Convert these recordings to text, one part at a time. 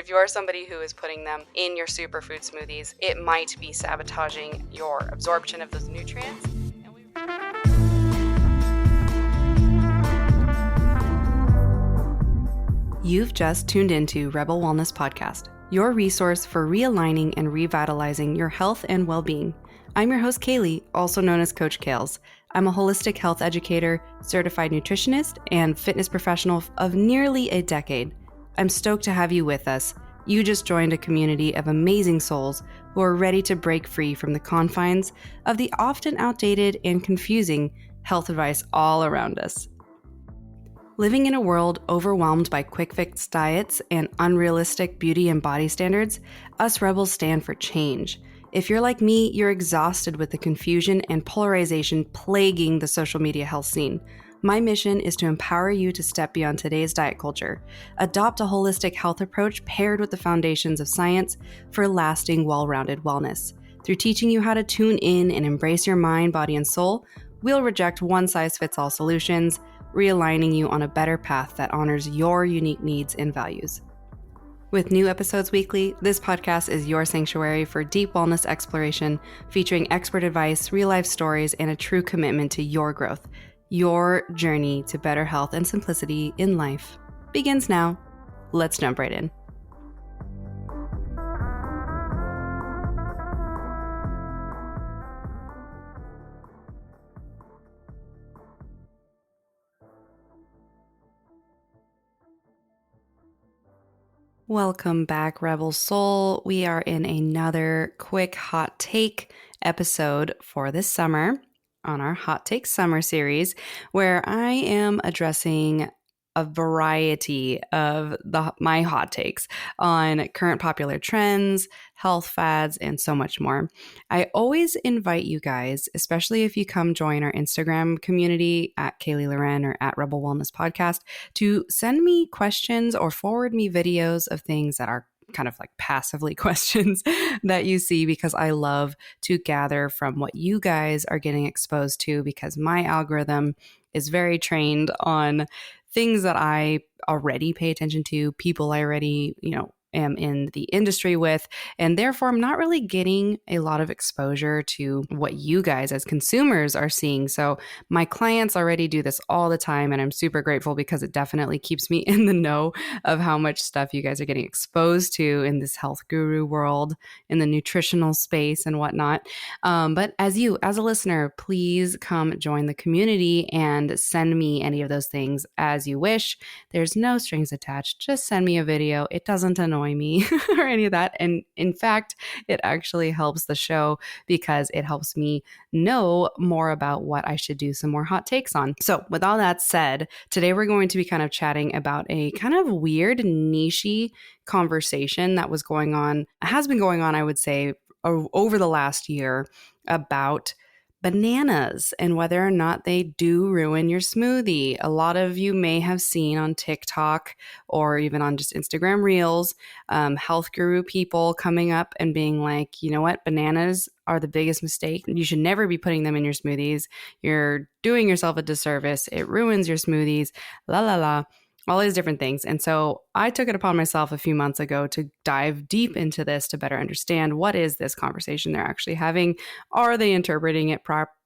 if you're somebody who is putting them in your superfood smoothies, it might be sabotaging your absorption of those nutrients. You've just tuned into Rebel Wellness Podcast, your resource for realigning and revitalizing your health and well-being. I'm your host, Kaylee, also known as Coach Kales. I'm a holistic health educator, certified nutritionist, and fitness professional of nearly a decade. I'm stoked to have you with us. You just joined a community of amazing souls who are ready to break free from the confines of the often outdated and confusing health advice all around us. Living in a world overwhelmed by quick fix diets and unrealistic beauty and body standards, us rebels stand for change. If you're like me, you're exhausted with the confusion and polarization plaguing the social media health scene. My mission is to empower you to step beyond today's diet culture, adopt a holistic health approach paired with the foundations of science for lasting, well-rounded wellness. Through teaching you how to tune in and embrace your mind, body, and soul, we'll reject one-size-fits-all solutions, realigning you on a better path that honors your unique needs and values. With new episodes weekly, this podcast is your sanctuary for deep wellness exploration, featuring expert advice, real-life stories, and a true commitment to your growth. Your journey to better health and simplicity in life begins now. Let's jump right in. Welcome back, Rebel Soul. We are in another quick hot take episode for this summer on our Hot Take Summer series, where I am addressing a variety of my hot takes on current popular trends, health fads, and so much more. I always invite you guys, especially if you come join our Instagram community at Kaylee Loren or at Rebel Wellness Podcast, to send me questions or forward me videos of things that are kind of like passively questions that you see, because I love to gather from what you guys are getting exposed to, because my algorithm is very trained on things that I already pay attention to, people I already, am in the industry with, and therefore I'm not really getting a lot of exposure to what you guys as consumers are seeing. So my clients already do this all the time, and I'm super grateful because it definitely keeps me in the know of how much stuff you guys are getting exposed to in this health guru world, in the nutritional space and whatnot. But as a listener, please come join the community and send me any of those things as you wish. There's no strings attached. Just send me a video. It doesn't annoy me or any of that. And in fact, it actually helps the show because it helps me know more about what I should do some more hot takes on. So with all that said, today we're going to be kind of chatting about a kind of weird, niche-y conversation that has been going on, I would say, over the last year about bananas and whether or not they do ruin your smoothie. A lot of you may have seen on TikTok or even on just Instagram Reels, health guru people coming up and being like, you know what, bananas are the biggest mistake. You should never be putting them in your smoothies. You're doing yourself a disservice. It ruins your smoothies, la la la. All these different things. And so I took it upon myself a few months ago to dive deep into this to better understand what is this conversation they're actually having. Are they interpreting it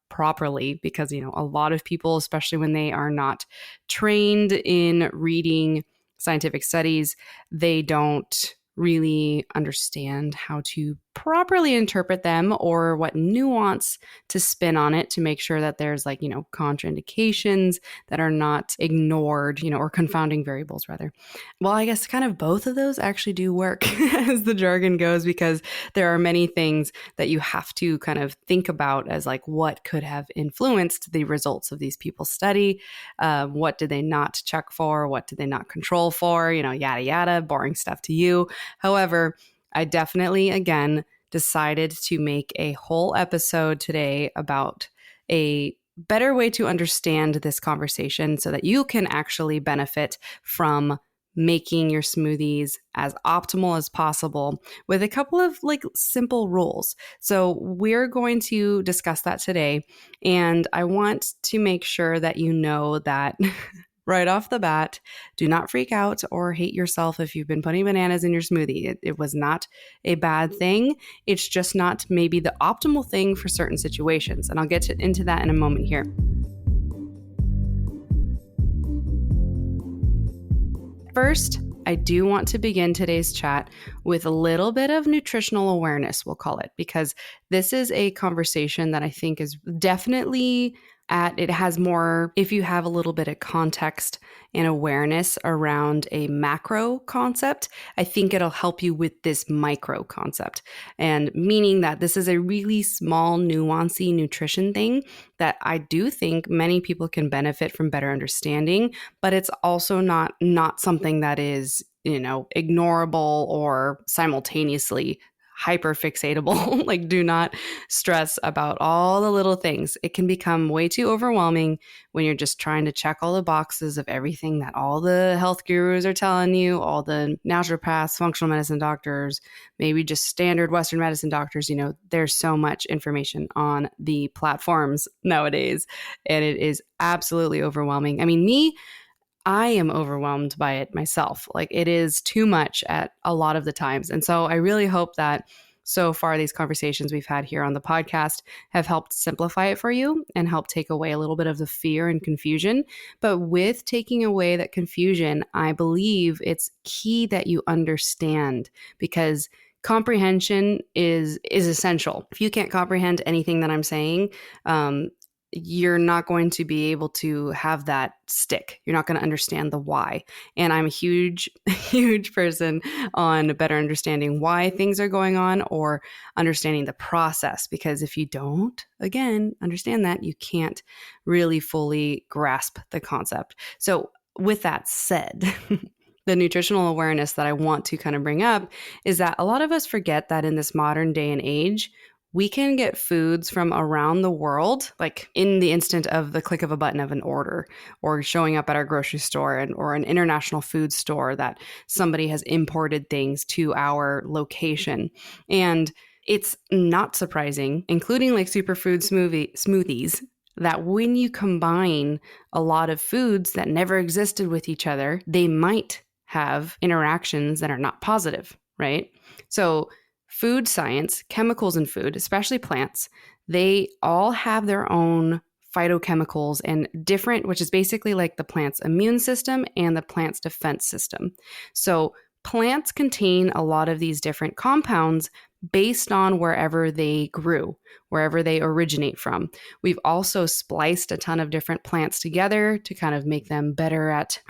properly? Because, a lot of people, especially when they are not trained in reading scientific studies, they don't really understand how to properly interpret them or what nuance to spin on it to make sure that there's contraindications that are not ignored, or confounding variables rather. Well, I guess kind of both of those actually do work as the jargon goes, because there are many things that you have to kind of think about as like what could have influenced the results of these people's study. What did they not check for? What did they not control for? Yada, yada, boring stuff to you. However, I definitely, again, decided to make a whole episode today about a better way to understand this conversation so that you can actually benefit from making your smoothies as optimal as possible with a couple of simple rules. So we're going to discuss that today. And I want to make sure that you know that right off the bat, do not freak out or hate yourself if you've been putting bananas in your smoothie. It was not a bad thing. It's just not maybe the optimal thing for certain situations. And I'll get into that in a moment here. First, I do want to begin today's chat with a little bit of nutritional awareness, we'll call it, because this is a conversation that I think is definitely it has more, if you have a little bit of context and awareness around a macro concept, I think it'll help you with this micro concept. And meaning that this is a really small, nuancy nutrition thing that I do think many people can benefit from better understanding, but it's also not something that is, ignorable or simultaneously hyperfixatable. Like, do not stress about all the little things. It can become way too overwhelming when you're just trying to check all the boxes of everything that all the health gurus are telling you, all the naturopaths, functional medicine doctors, maybe just standard Western medicine doctors. There's so much information on the platforms nowadays, and it is absolutely overwhelming. I mean, I am overwhelmed by it myself. Like, it is too much at a lot of the times. And so I really hope that so far these conversations we've had here on the podcast have helped simplify it for you and help take away a little bit of the fear and confusion. But with taking away that confusion, I believe it's key that you understand, because comprehension is essential. If you can't comprehend anything that I'm saying, you're not going to be able to have that stick. You're not going to understand the why. And I'm a huge, huge person on better understanding why things are going on or understanding the process. Because if you don't, again, understand that, you can't really fully grasp the concept. So with that said, the nutritional awareness that I want to kind of bring up is that a lot of us forget that in this modern day and age, we can get foods from around the world, like in the instant of the click of a button of an order, or showing up at our grocery store or an international food store that somebody has imported things to our location. And it's not surprising, including like superfood smoothies, that when you combine a lot of foods that never existed with each other, they might have interactions that are not positive, right? So food science, chemicals in food, especially plants, they all have their own phytochemicals and different, which is basically like the plant's immune system and the plant's defense system. So plants contain a lot of these different compounds based on wherever they grew, wherever they originate from. We've also spliced a ton of different plants together to kind of make them better at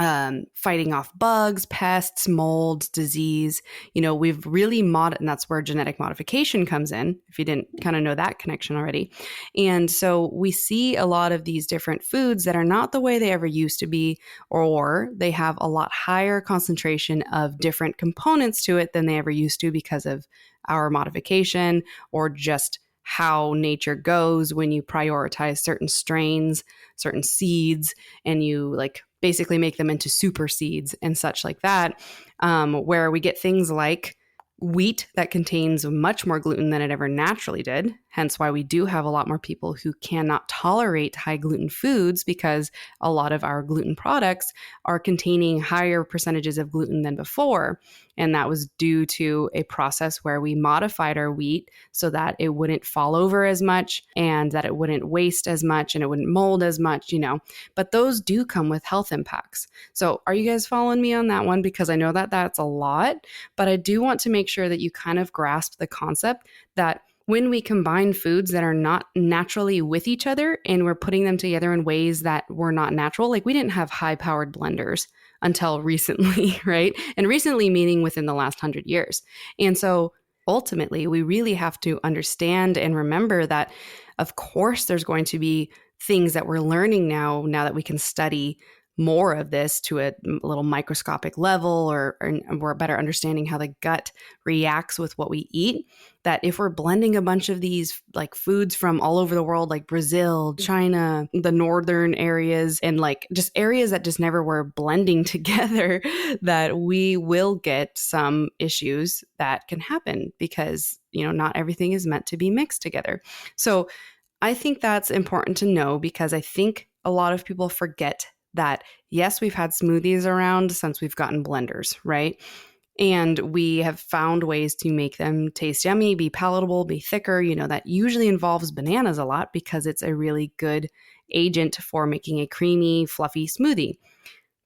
fighting off bugs, pests, mold, disease. We've really and that's where genetic modification comes in, if you didn't kind of know that connection already. And so we see a lot of these different foods that are not the way they ever used to be, or they have a lot higher concentration of different components to it than they ever used to because of our modification or just how nature goes when you prioritize certain strains, certain seeds, and you like basically make them into super seeds and such like that, where we get things like wheat that contains much more gluten than it ever naturally did. Hence why we do have a lot more people who cannot tolerate high gluten foods, because a lot of our gluten products are containing higher percentages of gluten than before. And that was due to a process where we modified our wheat so that it wouldn't fall over as much and that it wouldn't waste as much and it wouldn't mold as much, But those do come with health impacts. So are you guys following me on that one? Because I know that that's a lot, but I do want to make sure that you kind of grasp the concept that when we combine foods that are not naturally with each other and we're putting them together in ways that were not natural, like we didn't have high-powered blenders until recently, right? And recently meaning within the last 100 years. And so ultimately, we really have to understand and remember that, of course, there's going to be things that we're learning now that we can study more of this to a little microscopic level, or we're better understanding how the gut reacts with what we eat, that if we're blending a bunch of these like foods from all over the world, like Brazil, China, the northern areas, and like just areas that just never were blending together, that we will get some issues that can happen because, not everything is meant to be mixed together. So I think that's important to know, because I think a lot of people forget that, yes, we've had smoothies around since we've gotten blenders, right? And we have found ways to make them taste yummy, be palatable, be thicker. That usually involves bananas a lot because it's a really good agent for making a creamy, fluffy smoothie.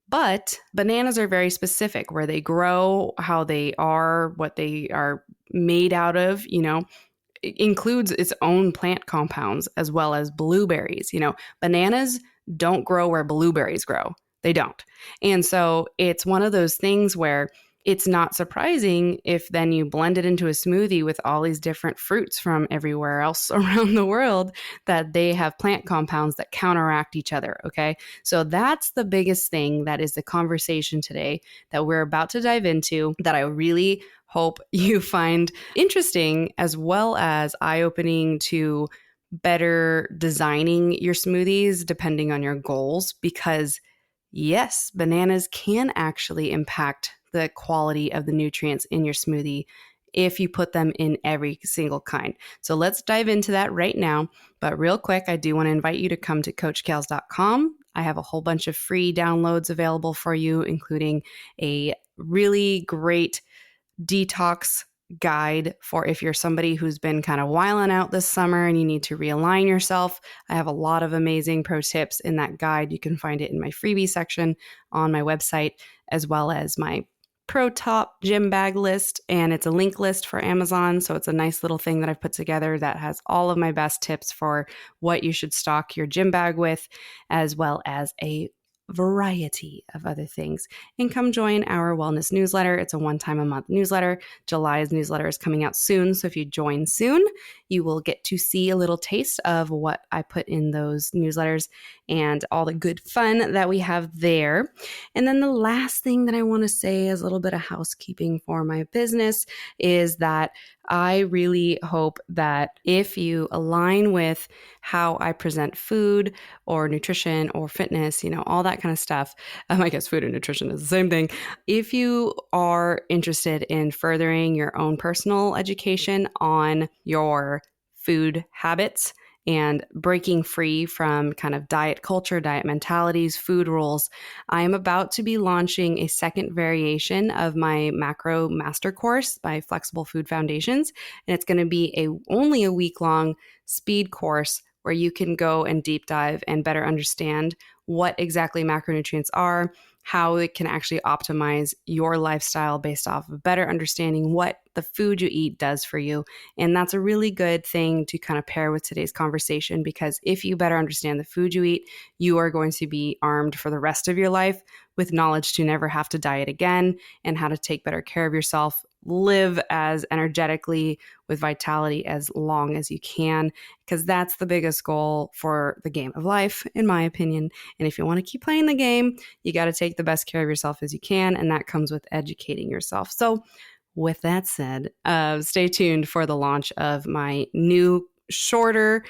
But bananas are very specific where they grow, how they are, what they are made out of, it includes its own plant compounds as well as blueberries. Bananas don't grow where blueberries grow. They don't. And so it's one of those things where it's not surprising if then you blend it into a smoothie with all these different fruits from everywhere else around the world that they have plant compounds that counteract each other. Okay. So that's the biggest thing that is the conversation today that we're about to dive into that I really hope you find interesting as well as eye-opening to better designing your smoothies depending on your goals. Because yes, bananas can actually impact the quality of the nutrients in your smoothie if you put them in every single kind. So let's dive into that right now. But real quick, I do want to invite you to come to coachkales.com. I have a whole bunch of free downloads available for you, including a really great detox guide for if you're somebody who's been kind of whiling out this summer and you need to realign yourself. I have a lot of amazing pro tips in that guide. You can find it in my freebie section on my website, as well as my Pro Top gym bag list, and it's a link list for Amazon. So it's a nice little thing that I've put together that has all of my best tips for what you should stock your gym bag with, as well as a variety of other things. And come join our wellness newsletter. It's a one-time-a-month newsletter. July's newsletter is coming out soon. So if you join soon, you will get to see a little taste of what I put in those newsletters and all the good fun that we have there. And then the last thing that I want to say as a little bit of housekeeping for my business is that I really hope that if you align with how I present food or nutrition or fitness, all that kind of stuff, I guess food and nutrition is the same thing. If you are interested in furthering your own personal education on your food habits and breaking free from kind of diet culture, diet mentalities, food rules, I am about to be launching a second variation of my macro master course by Flexible Food Foundations. And it's going to be only a week-long speed course where you can go and deep dive and better understand what exactly macronutrients are, how it can actually optimize your lifestyle based off of better understanding what the food you eat does for you. And that's a really good thing to kind of pair with today's conversation, because if you better understand the food you eat, you are going to be armed for the rest of your life with knowledge to never have to diet again and how to take better care of yourself, live as energetically with vitality as long as you can, because that's the biggest goal for the game of life, in my opinion. And if you want to keep playing the game, you got to take the best care of yourself as you can, and that comes with educating yourself. So with that said, stay tuned for the launch of my new, shorter,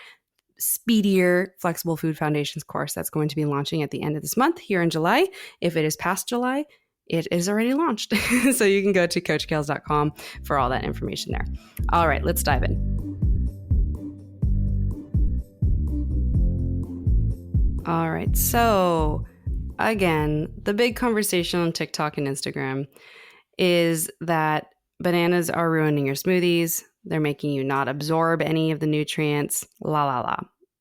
speedier Flexible Food Foundations course that's going to be launching at the end of this month here in July. If it is past July, it is already launched. So you can go to coachkales.com for all that information there. All right, let's dive in. All right, so again, the big conversation on TikTok and Instagram is that bananas are ruining your smoothies. They're making you not absorb any of the nutrients, la, la, la.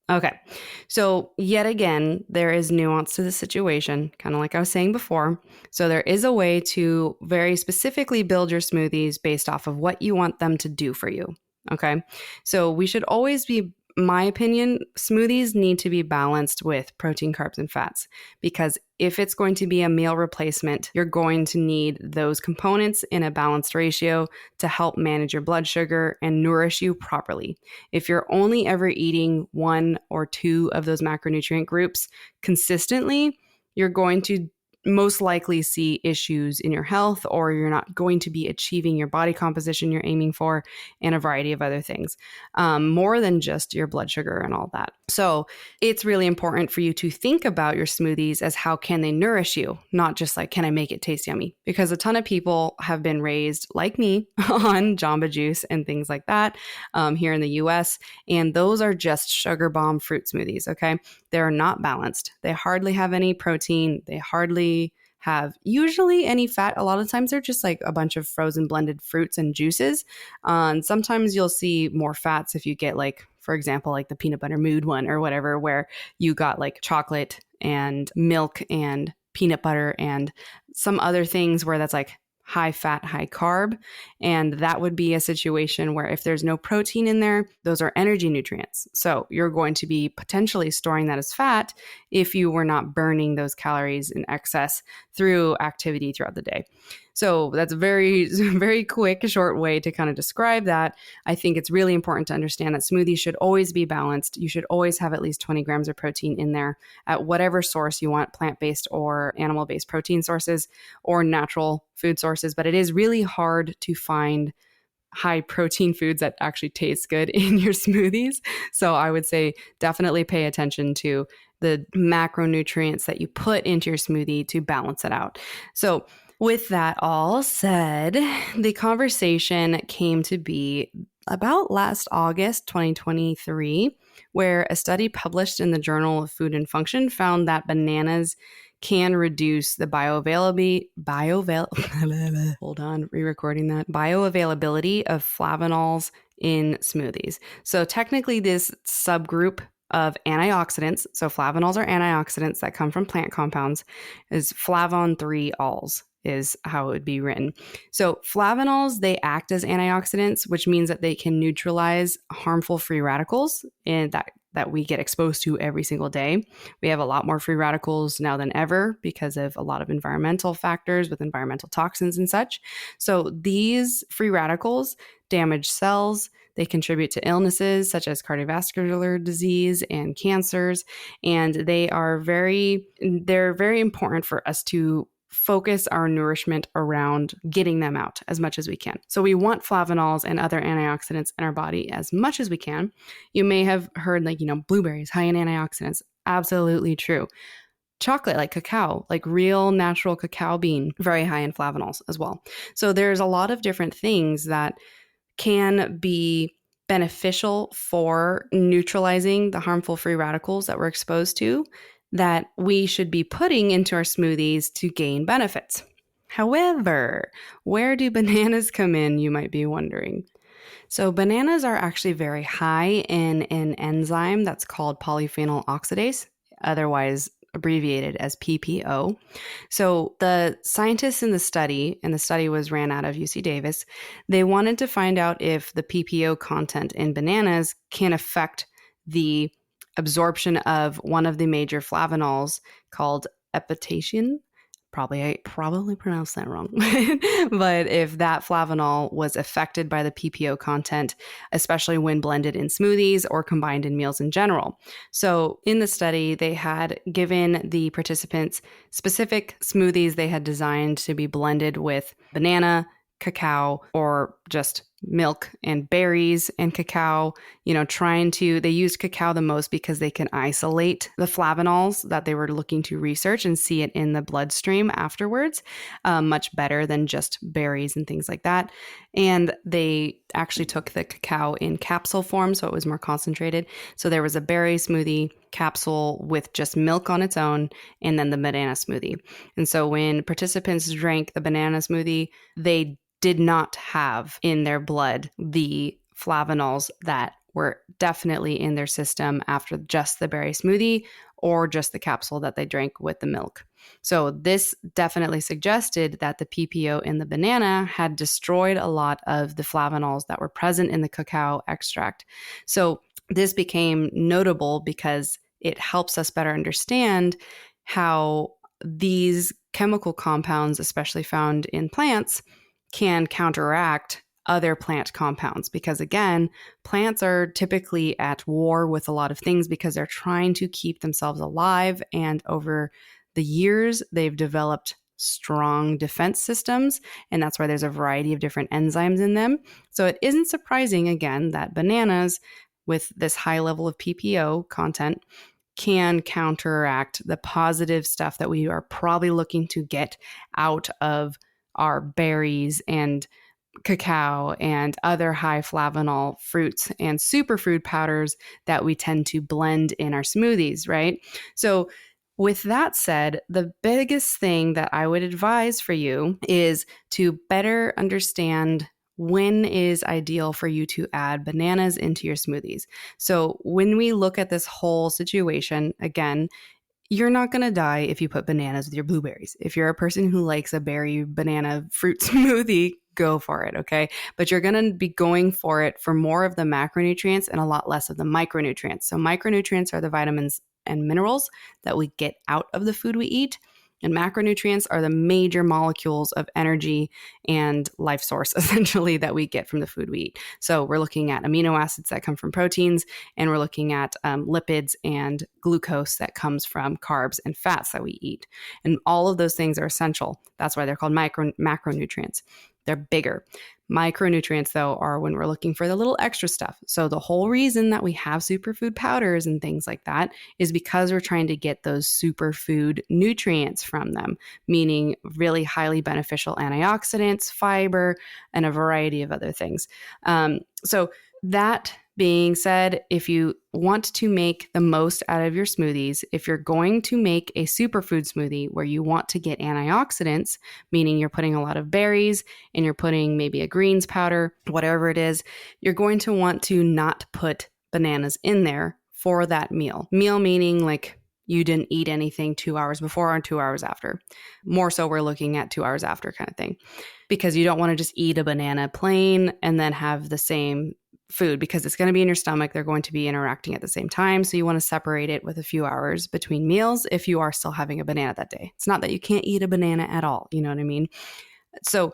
Okay, so yet again, there is nuance to the situation, kind of like I was saying before. So there is a way to very specifically build your smoothies based off of what you want them to do for you. Okay, so we should always be, my opinion, smoothies need to be balanced with protein, carbs, and fats, because if it's going to be a meal replacement, you're going to need those components in a balanced ratio to help manage your blood sugar and nourish you properly. If you're only ever eating one or two of those macronutrient groups consistently, you're going to most likely see issues in your health, or you're not going to be achieving your body composition you're aiming for, and a variety of other things, more than just your blood sugar and all that. So it's really important for you to think about your smoothies as how can they nourish you, not just like, can I make it taste yummy? Because a ton of people have been raised, like me, on Jamba Juice and things like that here in the US. And those are just sugar bomb fruit smoothies, okay? They're not balanced. They hardly have any protein. They hardly have usually any fat. A lot of times they're just like a bunch of frozen blended fruits and juices. And sometimes you'll see more fats if you get like, for example, like the peanut butter mood one or whatever, where you got like chocolate and milk and peanut butter and some other things where that's like high fat, high carb. And that would be a situation where if there's no protein in there, those are energy nutrients. So you're going to be potentially storing that as fat if you were not burning those calories in excess through activity throughout the day. So that's a very, very quick, short way to kind of describe that. I think it's really important to understand that smoothies should always be balanced. You should always have at least 20 grams of protein in there at whatever source you want, plant-based or animal-based protein sources or natural food sources. But it is really hard to find high protein foods that actually taste good in your smoothies. So I would say definitely pay attention to the macronutrients that you put into your smoothie to balance it out. So with that all said, the conversation came to be about last August 2023, where a study published in the Journal of Food and Function found that bananas can reduce the bioavailability of flavonols in smoothies. So technically this subgroup of antioxidants, so flavonols are antioxidants that come from plant compounds, is flavon 3-ols is how it would be written. So flavonols, they act as antioxidants, which means that they can neutralize harmful free radicals and that we get exposed to every single day. We have a lot more free radicals now than ever because of a lot of environmental factors with environmental toxins and such. So these free radicals damage cells. They contribute to illnesses such as cardiovascular disease and cancers, and they're very important for us to focus our nourishment around getting them out as much as we can. So we want flavonols and other antioxidants in our body as much as we can. You may have heard blueberries, high in antioxidants. Absolutely true. Chocolate, like cacao, like real natural cacao bean, very high in flavonols as well. So there's a lot of different things that can be beneficial for neutralizing the harmful free radicals that we're exposed to that we should be putting into our smoothies to gain benefits. However, where do bananas come in, you might be wondering. So bananas are actually very high in an enzyme that's called polyphenol oxidase, otherwise abbreviated as PPO. So the scientists in the study, and the study was ran out of UC Davis, they wanted to find out if the PPO content in bananas can affect the absorption of one of the major flavonols called epitachin. I probably pronounced that wrong. But if that flavanol was affected by the PPO content, especially when blended in smoothies or combined in meals in general. So in the study, they had given the participants specific smoothies they had designed to be blended with banana, cacao, or just milk and berries and cacao, they used cacao the most because they can isolate the flavonols that they were looking to research and see it in the bloodstream afterwards, much better than just berries and things like that. And they actually took the cacao in capsule form, so it was more concentrated. So there was a berry smoothie capsule with just milk on its own, and then the banana smoothie. And so when participants drank the banana smoothie, they did not have in their blood the flavonols that were definitely in their system after just the berry smoothie or just the capsule that they drank with the milk. So this definitely suggested that the PPO in the banana had destroyed a lot of the flavonols that were present in the cacao extract. So this became notable because it helps us better understand how these chemical compounds, especially found in plants, can counteract other plant compounds. Because again, plants are typically at war with a lot of things because they're trying to keep themselves alive, and over the years, they've developed strong defense systems, and that's why there's a variety of different enzymes in them. So it isn't surprising, again, that bananas with this high level of PPO content can counteract the positive stuff that we are probably looking to get out of our berries and cacao and other high flavanol fruits and superfood powders that we tend to blend in our smoothies, right? So with that said, the biggest thing that I would advise for you is to better understand when is ideal for you to add bananas into your smoothies. So when we look at this whole situation, again, you're not going to die if you put bananas with your blueberries. If you're a person who likes a berry banana fruit smoothie, go for it, okay? But you're going to be going for it for more of the macronutrients and a lot less of the micronutrients. So micronutrients are the vitamins and minerals that we get out of the food we eat. And macronutrients are the major molecules of energy and life source, essentially, that we get from the food we eat. So we're looking at amino acids that come from proteins, and we're looking at lipids and glucose that comes from carbs and fats that we eat. And all of those things are essential. That's why they're called macronutrients. They're bigger. Micronutrients, though, are when we're looking for the little extra stuff. So the whole reason that we have superfood powders and things like that is because we're trying to get those superfood nutrients from them, meaning really highly beneficial antioxidants, fiber, and a variety of other things. So that being said, if you want to make the most out of your smoothies, if you're going to make a superfood smoothie where you want to get antioxidants, meaning you're putting a lot of berries and you're putting maybe a greens powder, whatever it is, you're going to want to not put bananas in there for that meal. Meal meaning like you didn't eat anything 2 hours before or 2 hours after. More so we're looking at 2 hours after kind of thing, because you don't want to just eat a banana plain and then have the same food, because it's going to be in your stomach. They're going to be interacting at the same time. So you want to separate it with a few hours between meals if you are still having a banana that day. It's not that you can't eat a banana at all. You know what I mean? So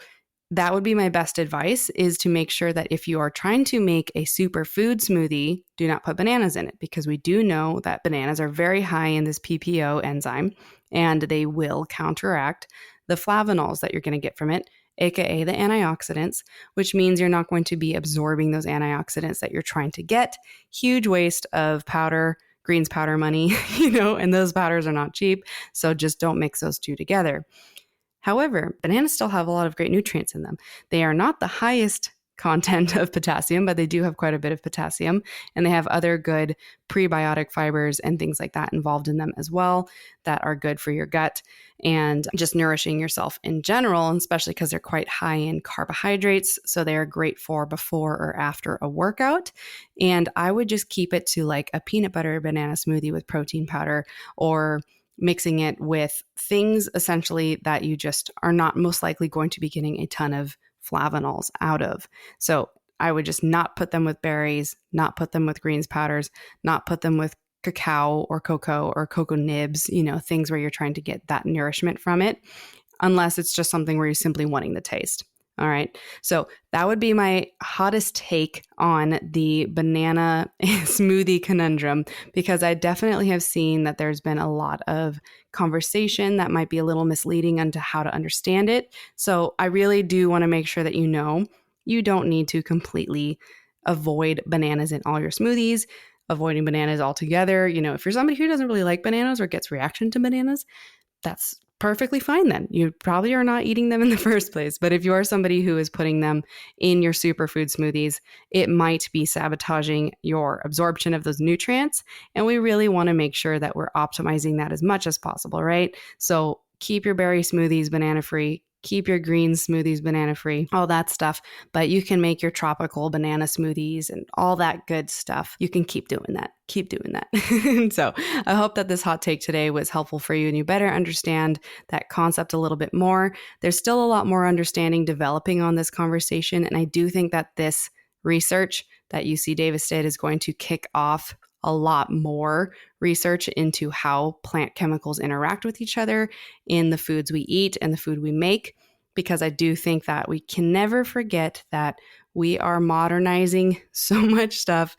that would be my best advice, is to make sure that if you are trying to make a superfood smoothie, do not put bananas in it, because we do know that bananas are very high in this PPO enzyme, and they will counteract the flavonols that you're going to get from it, aka the antioxidants, which means you're not going to be absorbing those antioxidants that you're trying to get. Huge waste of powder, greens powder money, and those powders are not cheap. So just don't mix those two together. However, bananas still have a lot of great nutrients in them. They are not the highest content of potassium, but they do have quite a bit of potassium, and they have other good prebiotic fibers and things like that involved in them as well that are good for your gut and just nourishing yourself in general, and especially because they're quite high in carbohydrates. So they are great for before or after a workout. And I would just keep it to like a peanut butter banana smoothie with protein powder, or mixing it with things essentially that you just are not most likely going to be getting a ton of flavonols out of. So I would just not put them with berries, not put them with greens powders, not put them with cacao or cocoa nibs, things where you're trying to get that nourishment from it, unless it's just something where you're simply wanting the taste. All right. So that would be my hottest take on the banana smoothie conundrum, because I definitely have seen that there's been a lot of conversation that might be a little misleading onto how to understand it. So I really do want to make sure that you don't need to completely avoid bananas in all your smoothies. Avoiding bananas altogether. If you're somebody who doesn't really like bananas or gets reaction to bananas, that's perfectly fine then. You probably are not eating them in the first place. But if you are somebody who is putting them in your superfood smoothies, it might be sabotaging your absorption of those nutrients. And we really want to make sure that we're optimizing that as much as possible, right? So keep your berry smoothies banana free. Keep your green smoothies banana free, all that stuff. But you can make your tropical banana smoothies and all that good stuff. You can keep doing that. Keep doing that. So I hope that this hot take today was helpful for you and you better understand that concept a little bit more. There's still a lot more understanding developing on this conversation. And I do think that this research that UC Davis did is going to kick off a lot more research into how plant chemicals interact with each other in the foods we eat and the food we make, because I do think that we can never forget that we are modernizing so much stuff.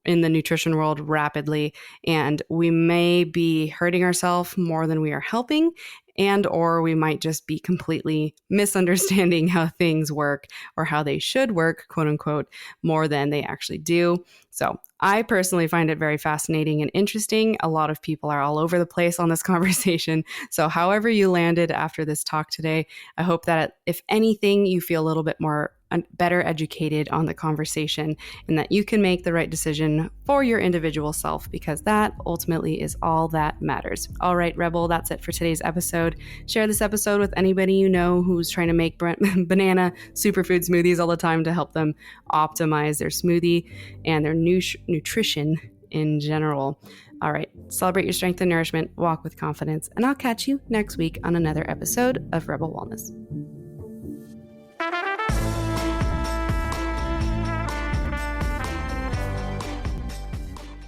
in the nutrition world rapidly, and we may be hurting ourselves more than we are helping, and or we might just be completely misunderstanding how things work or how they should work, quote unquote, more than they actually do. So I personally find it very fascinating and interesting. A lot of people are all over the place on this conversation. So however you landed after this talk today, I hope that if anything, you feel a little bit more better educated on the conversation and that you can make the right decision for your individual self, because that ultimately is all that matters. All right, Rebel, that's it for today's episode. Share this episode with anybody you know who's trying to make banana superfood smoothies all the time to help them optimize their smoothie and their nutrition in general. All right, celebrate your strength and nourishment, walk with confidence, and I'll catch you next week on another episode of Rebel Wellness.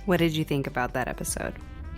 What did you think about that episode?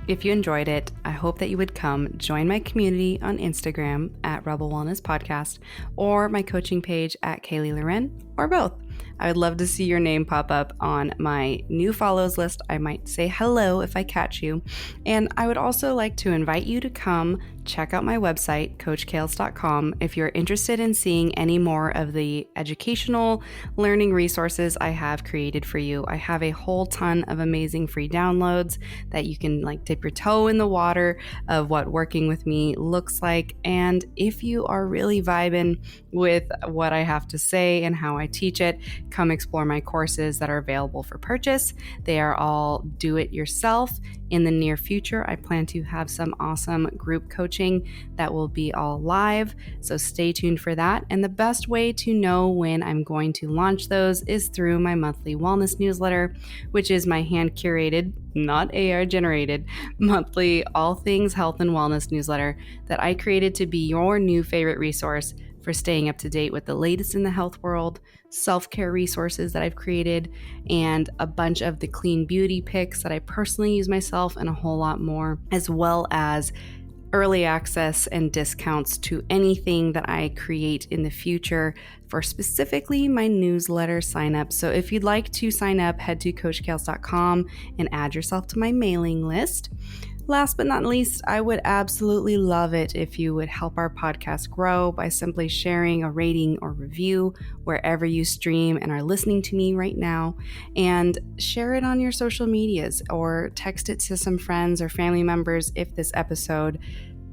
If you enjoyed it, I hope that you would come join my community on Instagram at Rebel Wellness Podcast or my coaching page at Kaylee Loren, or both. I would love to see your name pop up on my new follows list. I might say hello if I catch you. And I would also like to invite you to come check out my website, coachkales.com, if you're interested in seeing any more of the educational learning resources I have created for you. I have a whole ton of amazing free downloads that you can dip your toe in the water of what working with me looks like. And if you are really vibing with what I have to say and how I teach it, come explore my courses that are available for purchase. They are all do it yourself. In the near future, I plan to have some awesome group coaching that will be all live, so stay tuned for that. And the best way to know when I'm going to launch those is through my monthly wellness newsletter, which is my hand-curated, not AI-generated, monthly all things health and wellness newsletter that I created to be your new favorite resource for staying up to date with the latest in the health world, self-care resources that I've created, and a bunch of the clean beauty picks that I personally use myself, and a whole lot more, as well as early access and discounts to anything that I create in the future for specifically my newsletter signup. So if you'd like to sign up, head to coachkales.com and add yourself to my mailing list. Last but not least, I would absolutely love it if you would help our podcast grow by simply sharing a rating or review wherever you stream and are listening to me right now, and share it on your social medias or text it to some friends or family members if this episode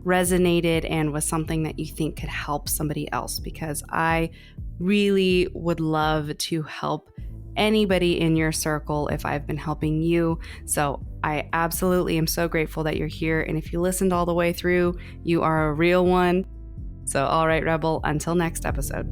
resonated and was something that you think could help somebody else, because I really would love to help anybody in your circle if I've been helping you. So I absolutely am so grateful that you're here. And if you listened all the way through, you are a real one. So all right, Rebel, until next episode.